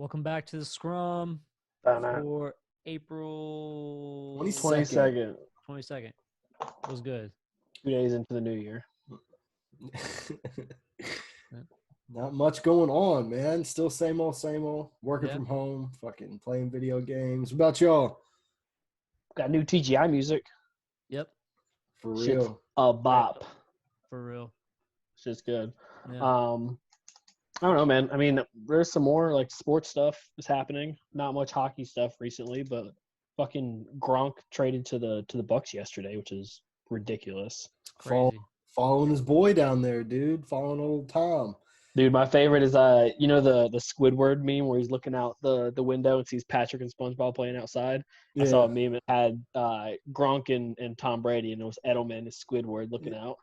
Welcome back to the Scrum Not for April 22nd. 22nd. Was good. 2 days into the new year. Not much going on, man. Still same old. Working Yeah. from home, fucking playing video games. What about y'all? Got new TGI music. Yep, For Shit's real. a bop. for real. Shit's good. Yeah. I don't know, man. I mean, there's some more like sports stuff is happening. Not much hockey stuff recently, but fucking Gronk traded to the Bucks yesterday, which is ridiculous. Crazy. Following his boy down there, dude. Following old Tom. Dude, my favorite is the Squidward meme where he's looking out the window and sees Patrick and SpongeBob playing outside. Yeah. I saw a meme that had Gronk and Tom Brady, and it was Edelman and Squidward looking out.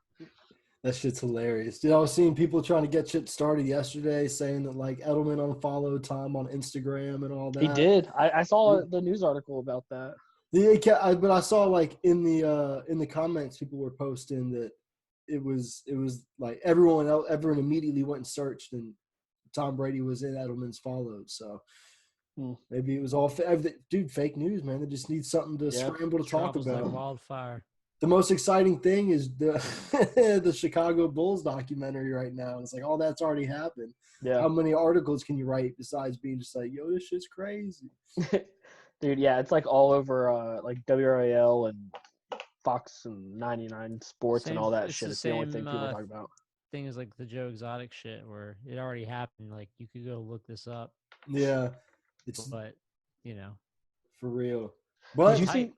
That shit's hilarious. Dude, I was seeing people trying to get shit started yesterday saying that like Edelman unfollowed Tom on Instagram and all that. He did. I saw the news article about that. But I saw like in the comments people were posting that it was like everyone immediately went and searched and Tom Brady was in Edelman's followed. So maybe it was all dude, fake news, man. They just need something to scramble to talk about. Like wildfire. The most exciting thing is the the Chicago Bulls documentary right now. It's like all that's already happened. Yeah. How many articles can you write besides being just like, yo, this shit's crazy? Dude, yeah, it's like all over like WRAL and Fox and 99 Sports and all that shit. It's the only thing people talk about. Thing is like the Joe Exotic shit where it already happened. Like you could go look this up. Yeah. But you know. For real. But did you see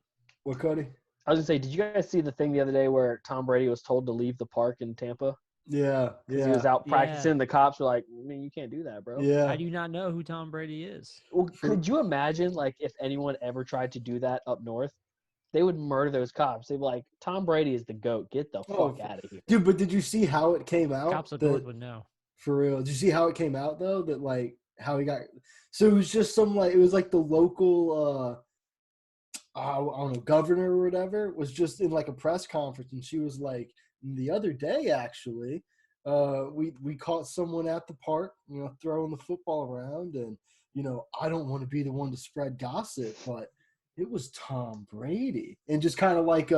what, Cody? I was gonna say, did you guys see the thing the other day where Tom Brady was told to leave the park in Tampa? Yeah. He was out practicing. The cops were like, I mean, you can't do that, bro. Yeah. How do you not know who Tom Brady is? Well, could you imagine, like, if anyone ever tried to do that up north, they would murder those cops. They'd be like, Tom Brady is the GOAT. Get the fuck out of here. Dude, but did you see how it came out? Cops up north would know. For real. Did you see how it came out, though? That, like, how he got – so it was just some, like – it was like the local I don't know, governor or whatever was just in, like, a press conference. And she was like, the other day, actually, we caught someone at the park, throwing the football around. And, I don't want to be the one to spread gossip, but – it was Tom Brady. And just kind of like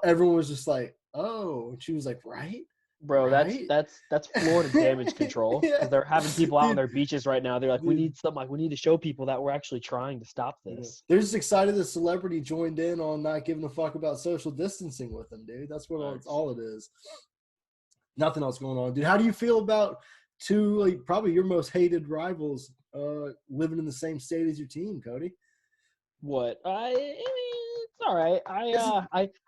everyone was just like, oh, and she was like, right? Bro, right? that's Florida damage control. Yeah. They're having people out on their beaches right now. They're like, we need something, like we need to show people that we're actually trying to stop this. They're just excited the celebrity joined in on not giving a fuck about social distancing with them, dude. That's what all it is. Nothing else going on, dude. How do you feel about two, like, probably your most hated rivals living in the same state as your team, Cody? What? I mean, it's all right.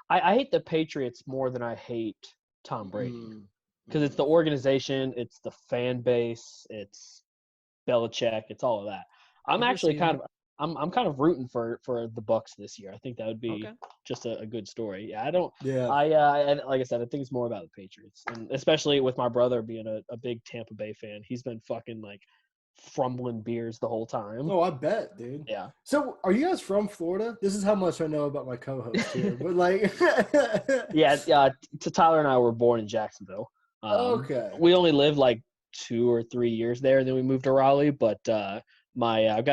I hate the Patriots more than I hate Tom Brady because it's the organization, it's the fan base, it's Belichick, it's all of that. I'm actually kind of rooting for the Bucks this year. I think that would be just a good story. Yeah, like I said, I think it's more about the Patriots, and especially with my brother being a big Tampa Bay fan. He's been fucking like frumbling beers the whole time. Oh, I bet, dude. Yeah. So, are you guys from Florida? This is how much I know about my co-host here. But like, yeah. Tyler and I were born in Jacksonville. Okay. We only lived like 2 or 3 years there, and then we moved to Raleigh. But I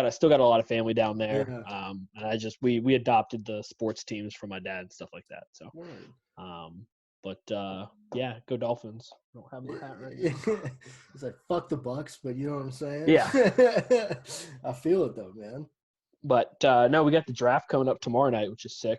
still got a lot of family down there. Yeah. And we adopted the sports teams from my dad and stuff like that. So. Yeah, go Dolphins. I don't have my hat right now. It's like, fuck the Bucks, but you know what I'm saying? Yeah. I feel it, though, man. But, no, we got the draft coming up tomorrow night, which is sick.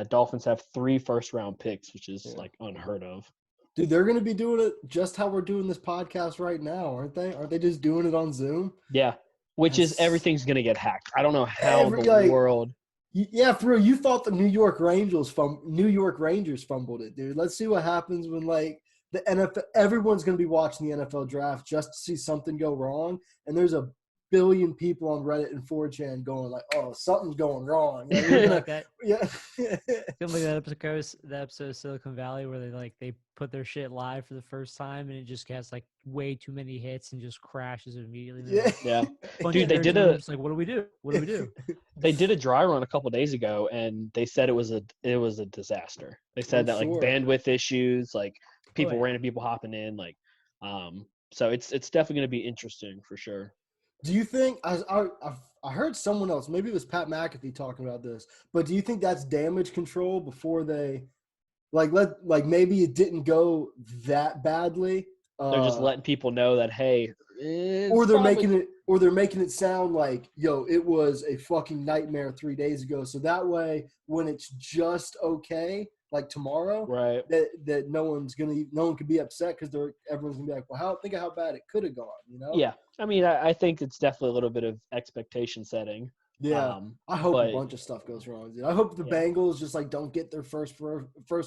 Dolphins have 3 first-round picks, which is, like, unheard of. Dude, they're going to be doing it just how we're doing this podcast right now, aren't they? Aren't they just doing it on Zoom? Yeah, which is everything's going to get hacked. I don't know how the world – yeah, for real. You thought the New York Rangers fumbled it, dude. Let's see what happens when, like, the NFL – everyone's going to be watching the NFL draft just to see something go wrong. And there's a billion people on Reddit and 4chan going like, oh, something's going wrong. Like that. Yeah. Feel like that episode of Silicon Valley where they put their shit live for the first time and it just gets like way too many hits and just crashes immediately. Yeah. Dude, they did just like, what do we do? They did a dry run a couple days ago and they said it was a disaster. They said like bandwidth issues, like random people hopping in, like so it's definitely going to be interesting for sure. Do you think I heard someone else, maybe it was Pat McAfee talking about this, but do you think that's damage control before they like maybe it didn't go that badly? They're just letting people know that, hey, Or it's they're probably making it sound like, yo, it was a fucking nightmare 3 days ago. So that way, when it's just okay, like tomorrow, right. that no one could be upset because everyone's gonna be like, well, think of how bad it could have gone, you know? Yeah. I mean, I think it's definitely a little bit of expectation setting. Yeah. I hope a But bunch of stuff goes wrong. Dude. I hope the Bengals just like don't get their first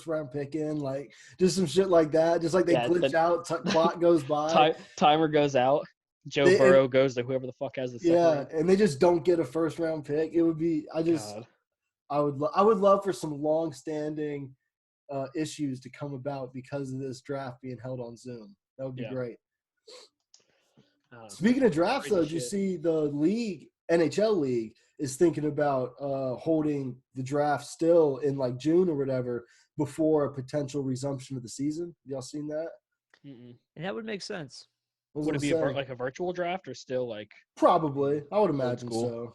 round pick in, like just some shit like that. Just like they glitch out, clock goes by, timer goes out. Joe Burrow goes to whoever the fuck has the second round. and they just don't get a first round pick. It would be I would love for some long standing issues to come about because of this draft being held on Zoom. That would be great. Speaking of drafts, though, did you see the NHL league is thinking about holding the draft still in like June or whatever before a potential resumption of the season? Y'all seen that? And that would make sense. Would it be like a virtual draft or still like? Probably. I would imagine so.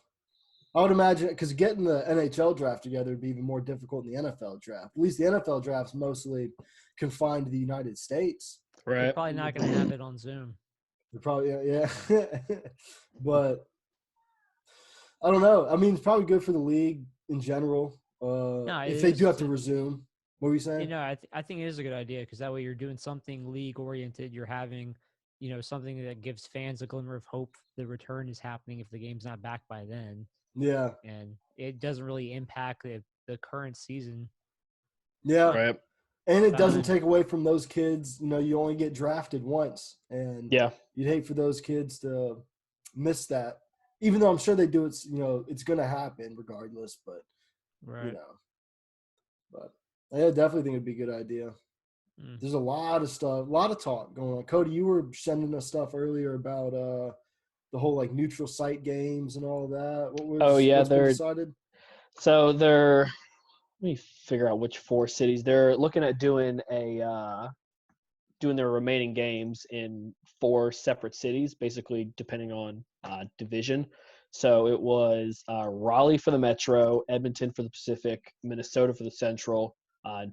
I would imagine because getting the NHL draft together would be even more difficult than the NFL draft. At least the NFL draft's mostly confined to the United States. Right. They're probably not going to have it on Zoom. They're probably but I don't know. I mean, it's probably good for the league in general. If they do have to resume, what were you saying? I think it is a good idea because that way you're doing something league oriented. You're having, something that gives fans a glimmer of hope. The return is happening if the game's not back by then. Yeah, and it doesn't really impact the current season. Yeah, right. And it doesn't take away from those kids. You only get drafted once, and you'd hate for those kids to miss that. Even though I'm sure they do, it's going to happen regardless. But but I definitely think it'd be a good idea. There's a lot of stuff, a lot of talk going on. Cody, you were sending us stuff earlier about the whole like neutral site games and all that. What's been decided? So they're. Let me figure out which 4 cities they're looking at doing doing their remaining games in 4 separate cities, basically depending on division. So it was Raleigh for the Metro, Edmonton for the Pacific, Minnesota for the Central,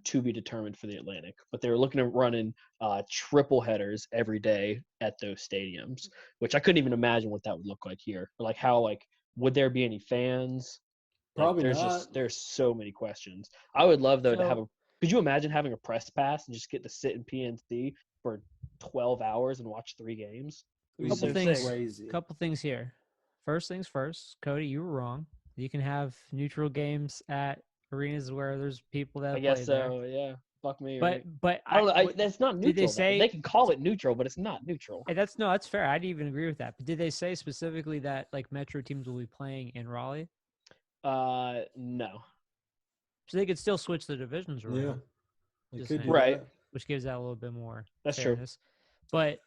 to be determined for the Atlantic. But they were looking at running triple headers every day at those stadiums, which I couldn't even imagine what that would look like here. Like how would there be any fans? Probably not. There's so many questions. I would love though to have could you imagine having a press pass and just get to sit in PNC for 12 hours and watch 3 games? Couple things here. First things first, Cody, you were wrong. You can have neutral games at arenas where there's people that I guess so, yeah. Fuck me. But I don't know. That's not neutral. Did they say they can call it neutral, but it's not neutral? That's fair. I'd even agree with that. But did they say specifically that like Metro teams will be playing in Raleigh? No. So they could still switch the divisions around. Yeah, right. Which gives that a little bit more fairness. True. But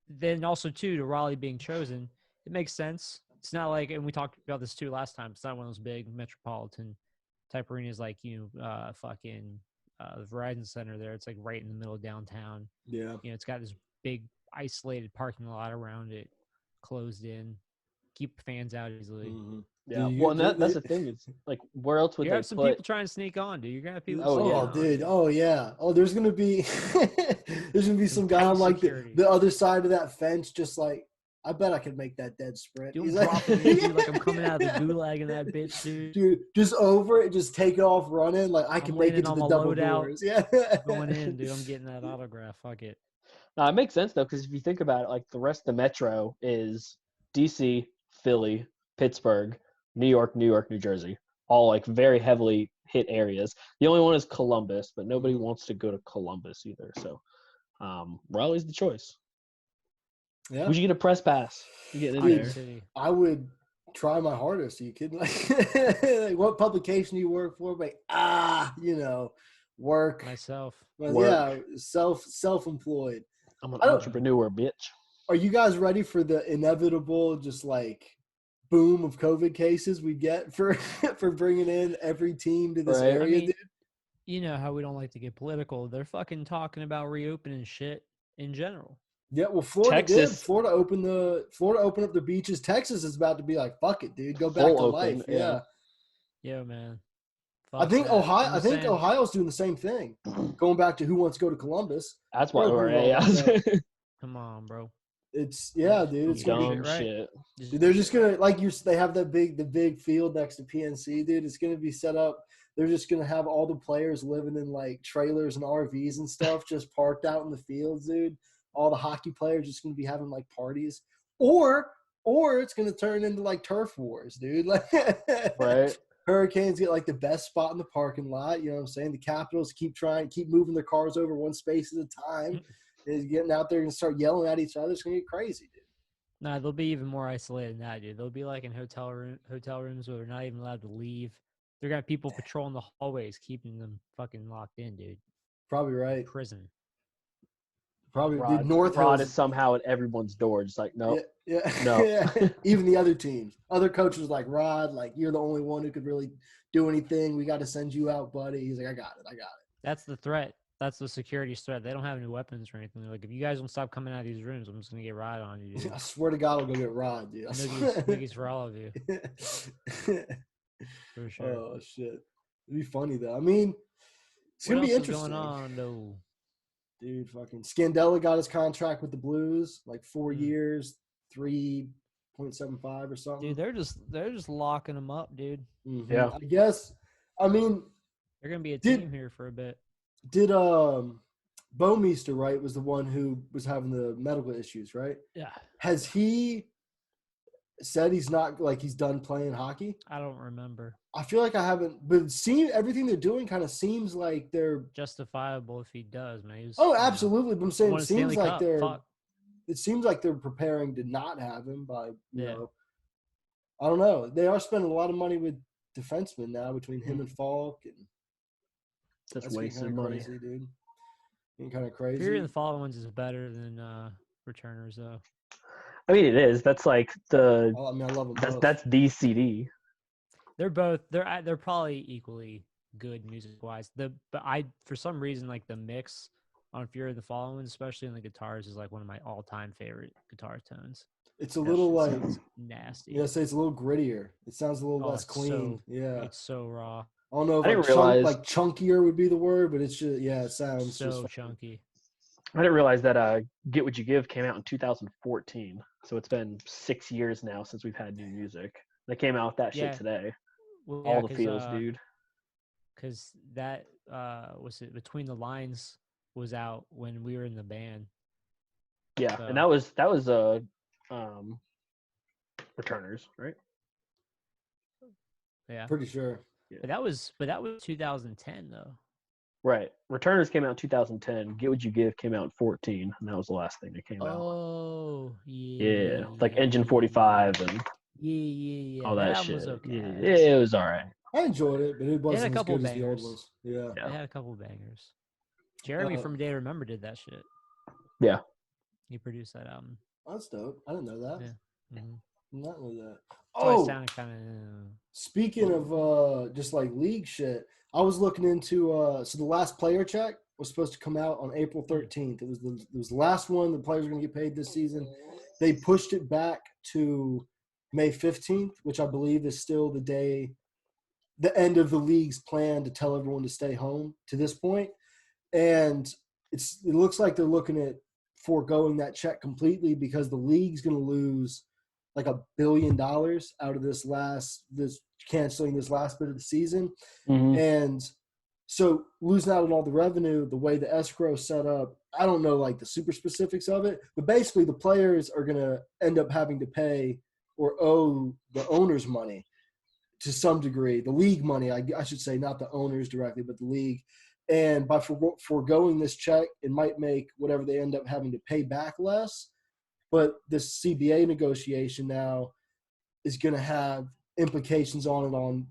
then also too, to Raleigh being chosen, it makes sense. It's not like, and we talked about this too last time. It's not one of those big metropolitan type arenas like the Verizon Center there. It's like right in the middle of downtown. Yeah. It's got this big isolated parking lot around it, closed in, keep fans out easily. Mm-hmm. Yeah, well, that's the thing. It's like, where else would you have some people trying to sneak on, dude? You're gonna have people. Dude. Oh yeah. Oh, there's gonna be some guy on like the other side of that fence, just like, I bet I could make that dead sprint. Dude, like I'm coming out of the gulag in that bitch, dude. Dude, just over it, just take off running. Like I can make it to the double doors. Yeah, going in, dude. I'm getting that autograph. Fuck it. It makes sense though, because if you think about it, like the rest of the Metro is DC, Philly, Pittsburgh, New York, New Jersey, all like very heavily hit areas. The only one is Columbus, but nobody wants to go to Columbus either. So Raleigh's the choice. Yeah. Would you get a press pass? I would try my hardest. Are you kidding? Like, what publication do you work for? Like, work. Myself. Well, yeah, self-employed. I'm an entrepreneur, bitch. Are you guys ready for the inevitable just like boom of COVID cases we get for bringing in every team to this area, dude? You know how we don't like to get political. They're fucking talking about reopening shit in general. Yeah, well, Florida did. Texas Florida opened up the beaches. Texas is about to be like, fuck it, dude, go back full to open. life. Yeah. Yo, man. I Fuck think that. I'm I just think saying, Ohio's doing the same thing. Going back to who wants to go to Columbus. That's They're why opening we're it all back up. come on, bro. It's Yeah, dude. It's do gonna be. shit dumb right. shit. Just Dude, do they're shit just gonna right. they have the big field next to PNC, dude. It's gonna be set up. They're just gonna have all the players living in like trailers and RVs and stuff, just parked out in the fields, dude. All the hockey players just gonna be having like parties, or it's gonna turn into like turf wars, dude. Like, Right. Hurricanes get like the best spot in the parking lot. You know what I'm saying? The Capitals keep moving their cars over one space at a time. Is getting out there and start yelling at each other. It's gonna get crazy, dude. Nah, they'll be even more isolated than that, dude. They'll be like in hotel rooms where they're not even allowed to leave. They're gonna have people patrolling the hallways, keeping them fucking locked in, dude. Probably right. Prison. Probably, dude. North Rod Hills is somehow at everyone's door, just like, nope, Yeah. no. Yeah. Even the other teams, other coaches like Rod, like you're the only one who could really do anything. We got to send you out, buddy. He's like, I got it. That's the threat. That's the security threat. They don't have any weapons or anything. They're like, if you guys don't stop coming out of these rooms, I'm just gonna get right on you, dude. I swear to God, I'll go get Rod, dude. Niggas for all of you, for sure. Oh shit, it'd be funny though. I mean, it's What gonna be else is interesting. going on, though? Dude, fucking Scandella got his contract with the Blues, like 4 years, 3.75 or something. Dude, they're just locking them up, dude. Mm-hmm. Yeah. I guess. I mean, They're gonna be a team here for a bit. Did Bowmeister, right, was the one who was having the medical issues, right? Yeah. Has he said he's not like he's done playing hockey? I don't remember. I feel like I haven't, but everything they're doing kind of seems like they're Justifiable if he does, man. absolutely. But I'm saying it seems like it seems like they're preparing to not have him by you Yeah. know. I don't know. They are spending a lot of money with defensemen now between him and Falk, and Just that's wasting money. crazy, dude. Getting kind of crazy. Fury and the Fallen Ones is better than returners, though. I mean, it is. That's like I mean, I love them both. that's the CD. They're probably equally good music wise. But I for some reason like the mix on Fury and the Fallen Ones, especially on the guitars, is like one of my all time favorite guitar tones. It's a little like nasty. Yeah, say it's a little grittier. It sounds a little less it's clean. It's so raw. I don't know if I didn't realize like chunkier would be the word, but it's just it sounds so just chunky. I didn't realize that Get What You Give came out in 2014. So it's been 6 years now since we've had new music. They came out with that shit today. Well, all the feels, dude. Because that was it. Between the Lines was out when we were in the band. Yeah, so. and that was Returners, right? Yeah, pretty sure. Yeah. But that was 2010 though. Right. Returners came out in 2010. Get What You Give came out in 14, and that was the last thing that came out. Oh, yeah. Yeah, like Engine 45 and yeah. all that album shit. was okay. Yeah, it was all right. I enjoyed it, but it wasn't as good as the old bangers. ones. Yeah. They had a couple bangers. Jeremy from Day to Remember did that shit. Yeah. He produced that album. That's dope. I didn't know that. Yeah. Mm-hmm. Did not know that. Oh, it sounded kind of. Speaking of just like league shit, I was looking into so the last player check was supposed to come out on April 13th. It was the last one. The players were going to get paid this season. They pushed it back to May 15th, which I believe is still the end of the league's plan to tell everyone to stay home to this point. And it looks like they're looking at foregoing that check completely because the league's going to lose like $1 billion out of this canceling this last bit of the season. Mm-hmm. And so losing out on all the revenue, the way the escrow is set up, I don't know like the super specifics of it, but basically the players are going to end up having to pay or owe the owners money to some degree, the league money, I should say, not the owners directly, but the league. And by foregoing this check, it might make whatever they end up having to pay back less. But this CBA negotiation now is going to have implications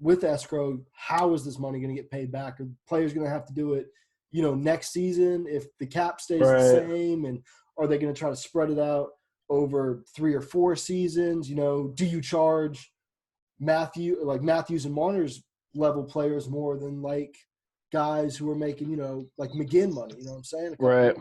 with escrow. How is this money going to get paid back? Are players going to have to do it, next season if the cap stays the same? And are they going to try to spread it out over 3 or 4 seasons? Do you charge Matthews and Marner's level players more than like guys who are making, like McGinn money? You know what I'm saying? Right.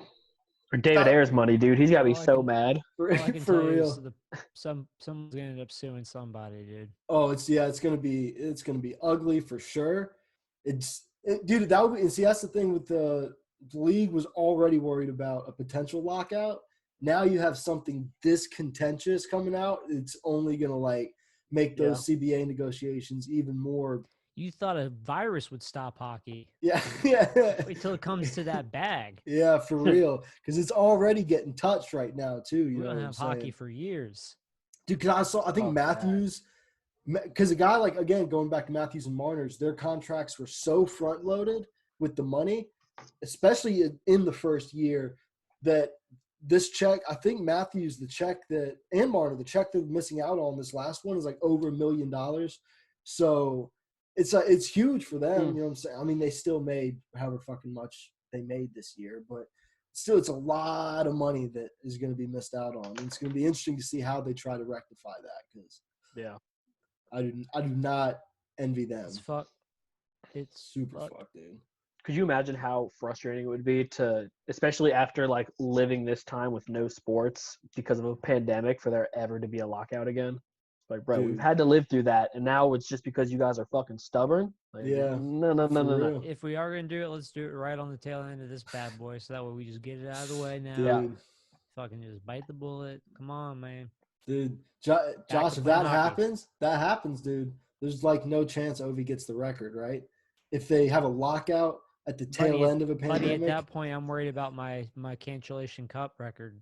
For David Ayer's money, dude. He's got to be All I so can- mad. All I can For tell you is real. someone's gonna end up suing somebody, dude. Oh, it's gonna be ugly for sure. Dude, that would be, and see that's the thing with the league was already worried about a potential lockout. Now you have something this contentious coming out. It's only gonna like make those CBA negotiations even more. You thought a virus would stop hockey. Yeah, yeah. Wait till it comes to that bag. Yeah, for real. Because it's already getting touched right now too. You We're know gonna what I'm have hockey saying? for years. Dude, because I think Oh, Matthews, because a guy like, again, going back to Matthews and Marner's, their contracts were so front loaded with the money, especially in the first year, that this check, I think Matthews, the check that, and Marner, the check they're missing out on this last one is like over $1 million. So it's huge for them. You know what I'm saying? I mean, they still made however fucking much they made this year, but still, it's a lot of money that is going to be missed out on. And it's going to be interesting to see how they try to rectify that because I do not envy them. It's Super fuck. fucked, dude. Could you imagine how frustrating it would be to, especially after like living this time with no sports because of a pandemic, for there ever to be a lockout again? Like, bro, we've Dude. had to live through that, and now it's just because you guys are fucking stubborn. Like, Yeah, no. If we are gonna do it, let's do it right on the tail end of this bad boy, so that way we just get it out of the way now. Dude. Fucking just bite the bullet. Come on, man. Dude, Josh, if playing that hockey. happens, dude. There's like no chance Ovi gets the record, right? If they have a lockout at the tail end of a pandemic. Buddy, at that point, I'm worried about my CanCHELation Cup record.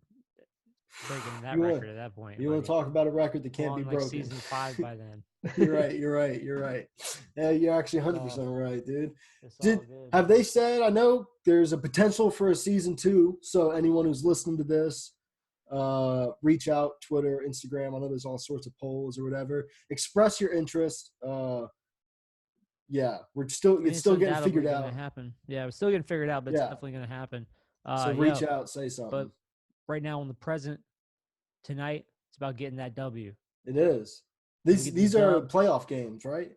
Breaking that You record at that point. want to talk about a record that can't be like broken? season 5 by then. You're right. Yeah, you're actually 100% right, dude. It's all good. Have they said? I know there's a potential for a season 2. So anyone who's listening to this, reach out, Twitter, Instagram. I know there's all sorts of polls or whatever. Express your interest. Yeah, it's still getting figured out. Happen. Yeah, it's still getting figured out, but it's Yeah. definitely gonna happen. So reach out, say something. But right now, in the present, tonight, it's about getting that W. It is. These are playoff games, right?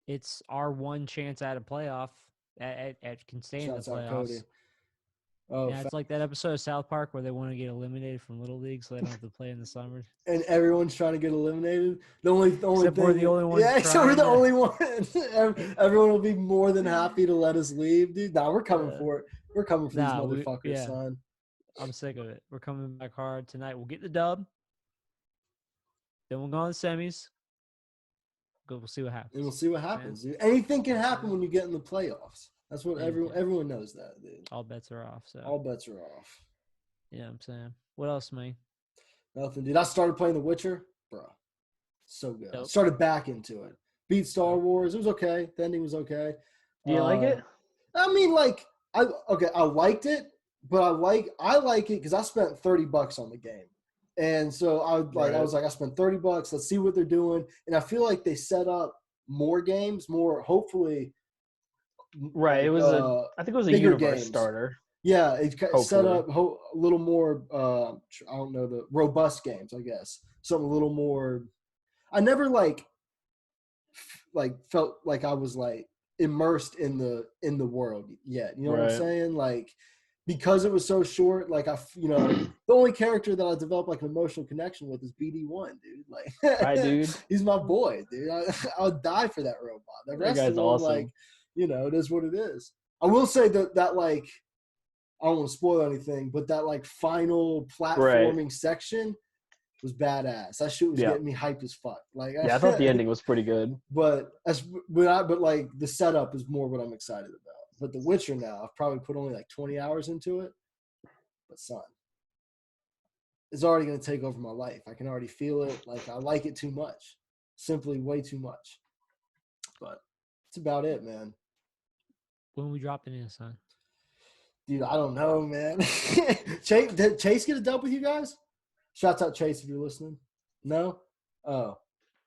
It's our one chance at a playoff at can stay in the playoffs. Oh, yeah, it's like that episode of South Park where they want to get eliminated from Little League so they don't have to play in the summers. And everyone's trying to get eliminated. The only Except thing, we're the only ones. Yeah, except we're the only one. Everyone will be more than happy to let us leave, dude. Nah, we're coming for it. We're coming for these motherfuckers, son. I'm sick of it. We're coming back hard tonight. We'll get the dub. Then we'll go on the semis. We'll see what happens. And we'll see what happens, dude. Anything can happen when you get in the playoffs. That's what everyone knows that, dude. All bets are off. So all bets are off. Yeah, I'm saying. What else, man? Nothing, dude. I started playing The Witcher, bro. So good. Dope. I started back into it. Beat Star Wars. It was okay. The ending was okay. Do you like it? I mean, like, I liked it, but I like it because I spent $30 on the game. And so I was like, I spent $30. Let's see what they're doing. And I feel like they set up more games, hopefully. Right. It was I think it was a universe starter. Yeah, it set up a little more. I don't know, the robust games, I guess. Something a little more. I never felt like I was like immersed in the world yet. You know what I'm saying? Like, because it was so short, like the only character that I developed like an emotional connection with is BD1, dude. Like, hi, dude. He's my boy, dude. I'll die for that robot. The rest of them, awesome. like, it is what it is. I will say that like, I don't want to spoil anything, but that like final platforming section was badass. That shit was getting me hyped as fuck. Like, I thought the ending was pretty good. But like the setup is more what I'm excited about. But The Witcher now, I've probably put only like 20 hours into it. But son, it's already going to take over my life. I can already feel it. Like, I like it too much. Simply way too much. But that's about it, man. When we dropping in, son? Dude, I don't know, man. Did Chase get a dub with you guys? Shouts out Chase if you're listening. No? Oh.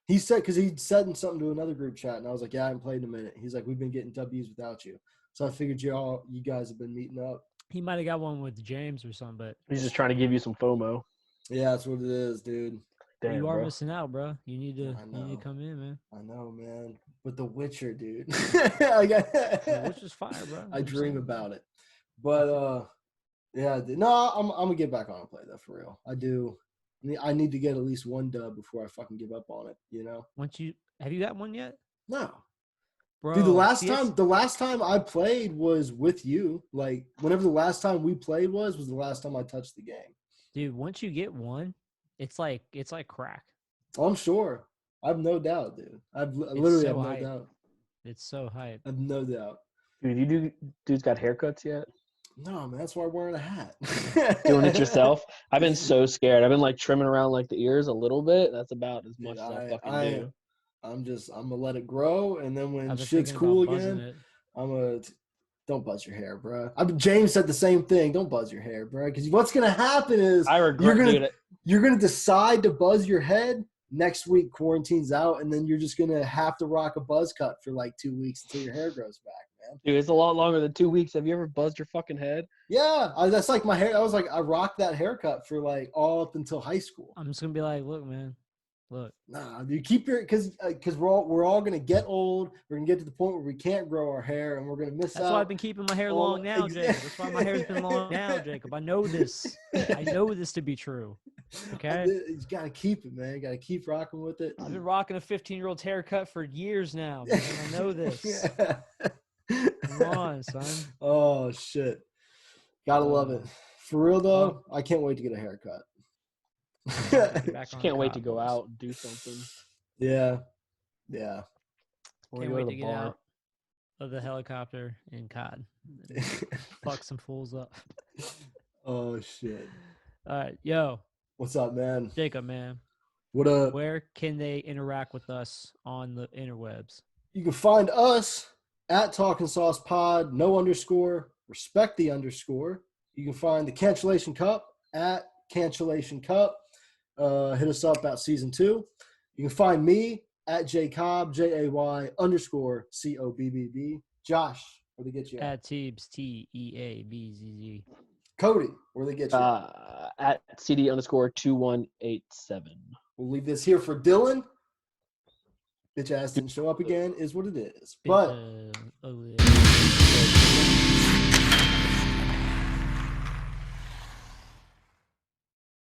He said, because he said something to another group chat, and I was like, yeah, I haven't played in a minute. He's like, we've been getting W's without you. So I figured you guys have been meeting up. He might have got one with James or something, but he's just trying to give you some FOMO. Yeah, that's what it is, dude. Damn, you are missing out, bro. You need to come in, man. I know, man. But The Witcher, dude. The Witcher's fire, bro. I dream about it. But Yeah, no, I'm gonna get back on and play though for real. I do. I need to get at least one dub before I fucking give up on it. You know? Have you got one yet, No, dude. bro? See, The last time I played was with you. Like whenever the last time we played was the last time I touched the game. dude. Once you get one, it's like crack. Oh, I'm sure. I have no doubt, dude. I It's literally so have no hype. doubt. It's so hype. I have no doubt. Dude, dudes got haircuts yet? No, man, that's why I'm wearing a hat. Doing it yourself? I've been so scared. I've been like trimming around like the ears a little bit. That's about as much as I'll fucking do. I'm gonna let it grow, and then when I've been shit's thinking cool about buzzing again, it. I'm gonna don't buzz your hair, bro. James said the same thing. Don't buzz your hair, bro. Because what's gonna happen is I regret you're gonna decide to buzz your head next week. Quarantine's out, and then you're just gonna have to rock a buzz cut for like 2 weeks until your hair grows back, man. Dude, it's a lot longer than 2 weeks. Have you ever buzzed your fucking head? Yeah, that's like my hair. I rocked that haircut for like all up until high school. I'm just gonna be like, look, man, look. Nah, you keep your because we're all gonna get old. We're gonna get to the point where we can't grow our hair, and we're gonna miss out. That's why I've been keeping my hair long now, Jacob. That's why my hair's been long now, Jacob. I know this. I know this to be true. Okay. You gotta keep it, man. You gotta keep rocking with it. I've been rocking a 15-year-old haircut for years now, man. I know this. Come on, son. Oh shit. Gotta love it. For real though, I can't wait to get a haircut. Just can't wait to go out and do something. Yeah. Can't wait to get out of the helicopter in COD. Fuck some fools up. Oh shit. All right, yo. What's up, man? Jacob, man. What up? Where can they interact with us on the interwebs? You can find us at Talkin Sauce Pod, no underscore, respect the underscore. You can find the CanCHELation Cup at CanCHELation Cup. Hit us up about season 2. You can find me at JCobb, JAY_COBBB. Josh, where they get you at Teebs, TEABZZ. Cody, where they get you at CD_2187. We'll leave this here for Dylan. Bitch ass didn't show up again, is what it is. But